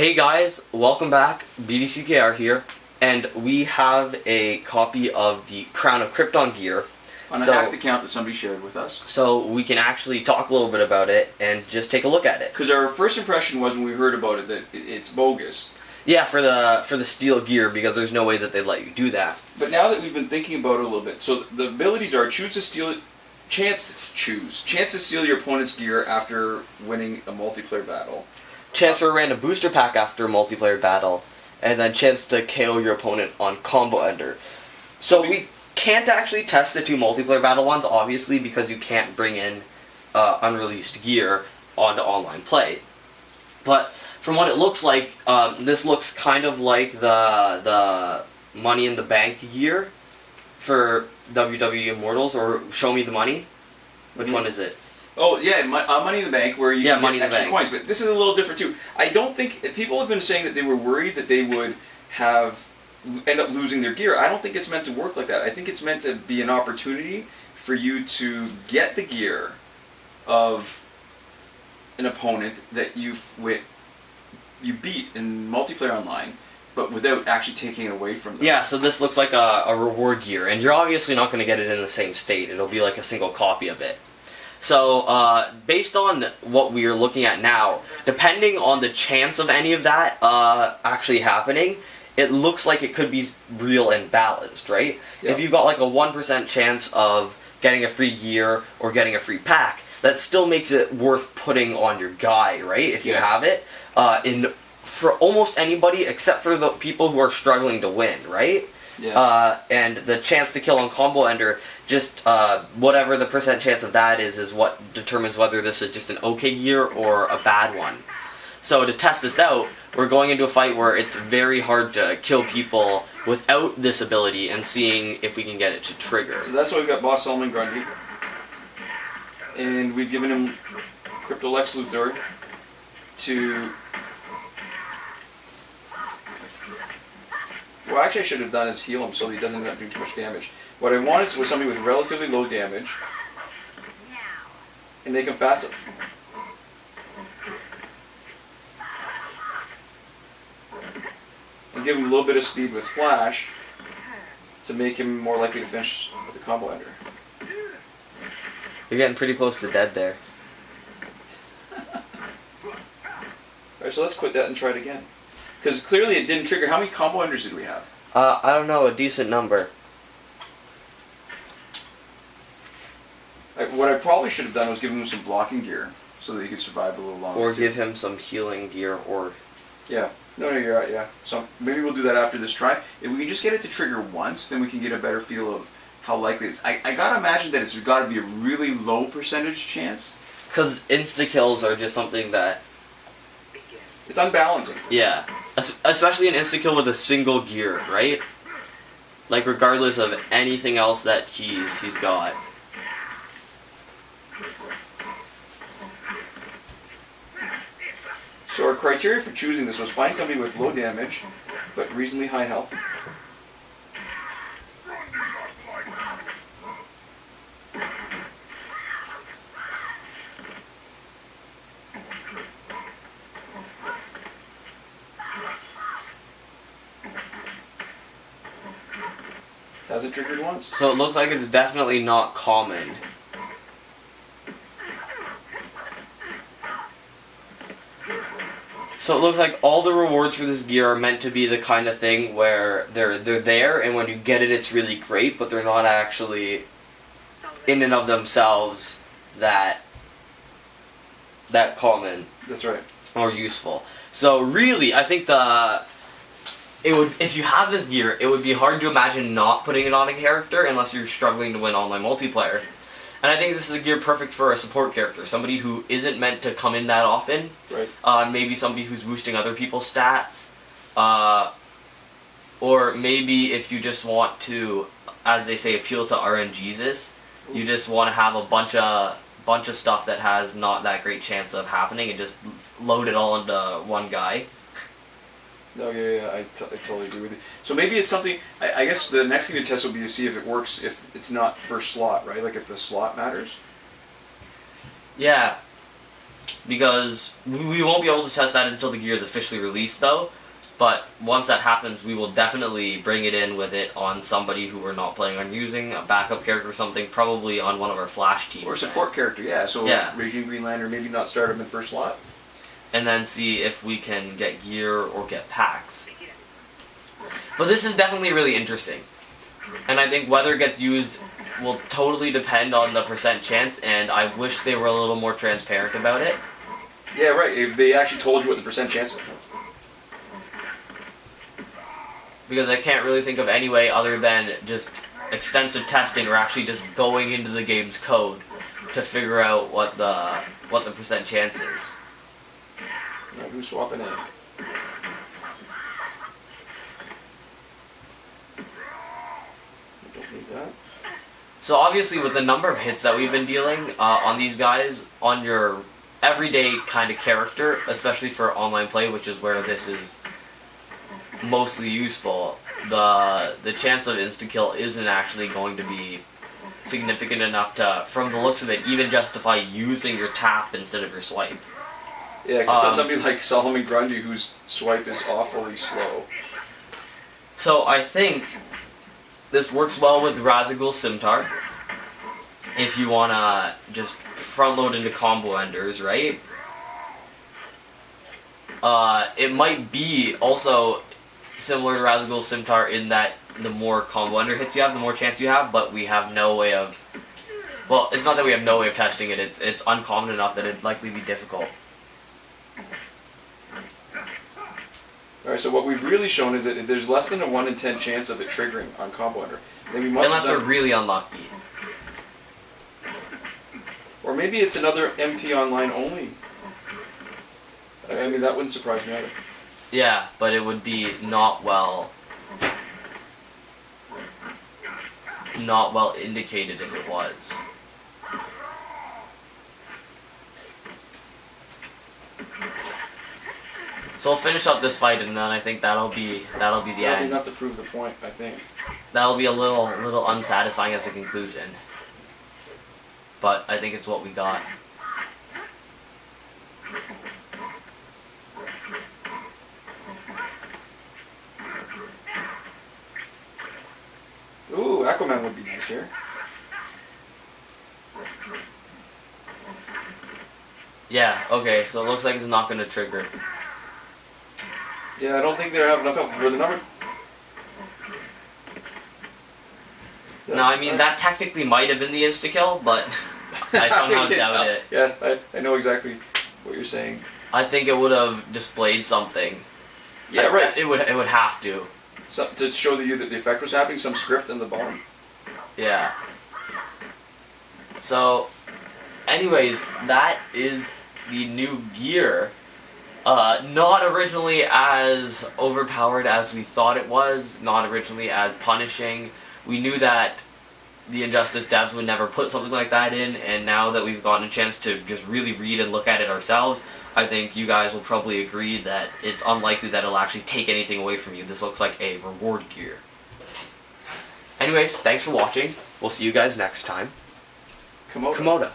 Hey guys, welcome back. BDCKR here, and we have a copy of the Crown of Krypton gear. On a hacked account that somebody shared with us. So we can actually talk a little bit about it and just take a look at it. Because our first impression was when we heard about it that it's bogus. Yeah, for the steel gear, because there's no way that they'd let you do that. But now that we've been thinking about it a little bit, so the abilities are chance to steal your opponent's gear after winning a multiplayer battle. Chance for a random booster pack after a multiplayer battle, and then chance to KO your opponent on combo ender. So we can't actually test the two multiplayer battle ones, obviously, because you can't bring in unreleased gear onto online play. But from what it looks like, this looks kind of like the Money in the Bank gear for WWE Immortals, or Show Me the Money. Which one is it? Oh yeah, Money in the Bank, where you can get extra coins. But this is a little different too. I don't think people have been saying that they were worried that they would end up losing their gear. I don't think it's meant to work like that. I think it's meant to be an opportunity for you to get the gear of an opponent that you beat in multiplayer online, but without actually taking it away from them. Yeah, so this looks like a reward gear, and you're obviously not going to get it in the same state. It'll be like a single copy of it. So, based on what we are looking at now, depending on the chance of any of that actually happening, it looks like it could be real and balanced, right? Yep. If you've got like a 1% chance of getting a free gear or getting a free pack, that still makes it worth putting on your guy, right? If you have it, for almost anybody except for the people who are struggling to win, right? Yeah. And the chance to kill on combo ender, just whatever the percent chance of that is what determines whether this is just an okay gear or a bad one. So to test this out, we're going into a fight where it's very hard to kill people without this ability and seeing if we can get it to trigger. So that's why we've got Boss Solomon Grundy. And we've given him Crypto Lex Luthor to... Well, actually I should have done is heal him so he doesn't end up doing too much damage. What I wanted was somebody with relatively low damage, and make him faster. And give him a little bit of speed with Flash to make him more likely to finish with the combo ender. You're getting pretty close to dead there. Alright, so let's quit that and try it again. Because clearly it didn't trigger. How many combo enders did we have? I don't know, a decent number. What I probably should have done was give him some blocking gear so that he could survive a little longer. Or give him some healing gear, or... Yeah. No, you're right, yeah. So maybe we'll do that after this try. If we can just get it to trigger once, then we can get a better feel of how likely it is. I gotta imagine that it's gotta be a really low percentage chance. Because insta-kills are just something that... It's unbalancing. Yeah. Especially an insta-kill with a single gear, right? Like, regardless of anything else that he's got. So our criteria for choosing this was find somebody with low damage, but reasonably high health. Has it triggered once? So it looks like it's definitely not common. So it looks like all the rewards for this gear are meant to be the kind of thing where they're there, and when you get it, it's really great, but they're not actually in and of themselves that common. That's right. Or useful. So really, I think if you have this gear, it would be hard to imagine not putting it on a character unless you're struggling to win online multiplayer. And I think this is a gear perfect for a support character, somebody who isn't meant to come in that often. Right. Maybe somebody who's boosting other people's stats. Or maybe if you just want to, as they say, appeal to RNGesus, you just want to have a bunch of stuff that has not that great chance of happening and just load it all into one guy. No, yeah, I totally agree with you. So maybe it's something, I guess the next thing to test would be to see if it works if it's not first slot, right? Like if the slot matters. Yeah. because we won't be able to test that until the gear is officially released, though. But once that happens, we will definitely bring it in with it on somebody who we're not planning on using, a backup character or something, probably on one of our Flash teams. Or support character, yeah. So yeah. Raging Green Lantern, maybe not start him in first slot. And then see if we can get gear or get packs. But this is definitely really interesting. And I think whether it gets used will totally depend on the percent chance, and I wish they were a little more transparent about it. Yeah, right. If they actually told you what the percent chance is. Because I can't really think of any way other than just extensive testing or actually just going into the game's code to figure out what the percent chance is. Yeah, who's swapping in? Don't need that. So obviously with the number of hits that we've been dealing on these guys, on your everyday kind of character, especially for online play, which is where this is mostly useful, the chance of insta-kill isn't actually going to be significant enough to, from the looks of it, even justify using your tap instead of your swipe. Yeah, except on somebody like Solomon Grundy, whose swipe is awfully slow. So I think this works well with Razagul Scimitar, if you want to just front load into combo enders, right? It might be also similar to Razagul Scimitar in that the more combo ender hits you have, the more chance you have, but we have no way of... Well, it's not that we have no way of testing it, it's uncommon enough that it'd likely be difficult. Alright, so what we've really shown is that there's less than a 1 in 10 chance of it triggering on combo ender. Unless they're really unlucky. Or maybe it's another MP online only. I mean, that wouldn't surprise me either. Yeah, but it would be not well indicated if it was. So we'll finish up this fight, and then I think that'll be the That'll be end. enough to prove the point, I think. That'll be a little unsatisfying as a conclusion, but I think it's what we got. Ooh, Aquaman would be nice here. Yeah, okay, so it looks like it's not going to trigger. Yeah, I don't think they have enough help for the number. No, I mean, that technically might have been the insta-kill, but I somehow doubt it. Yeah, I know exactly what you're saying. I think it would have displayed something. Yeah, right. It would have to. So, to show you that the effect was happening, some script in the bottom. Yeah. So, anyways, that is the new gear. Not originally as overpowered as we thought it was, not originally as punishing. We knew that the Injustice devs would never put something like that in, and now that we've gotten a chance to just really read and look at it ourselves, I think you guys will probably agree that it's unlikely that it'll actually take anything away from you. This looks like a reward gear. Anyways, thanks for watching. We'll see you guys next time. Komodo. Komodo.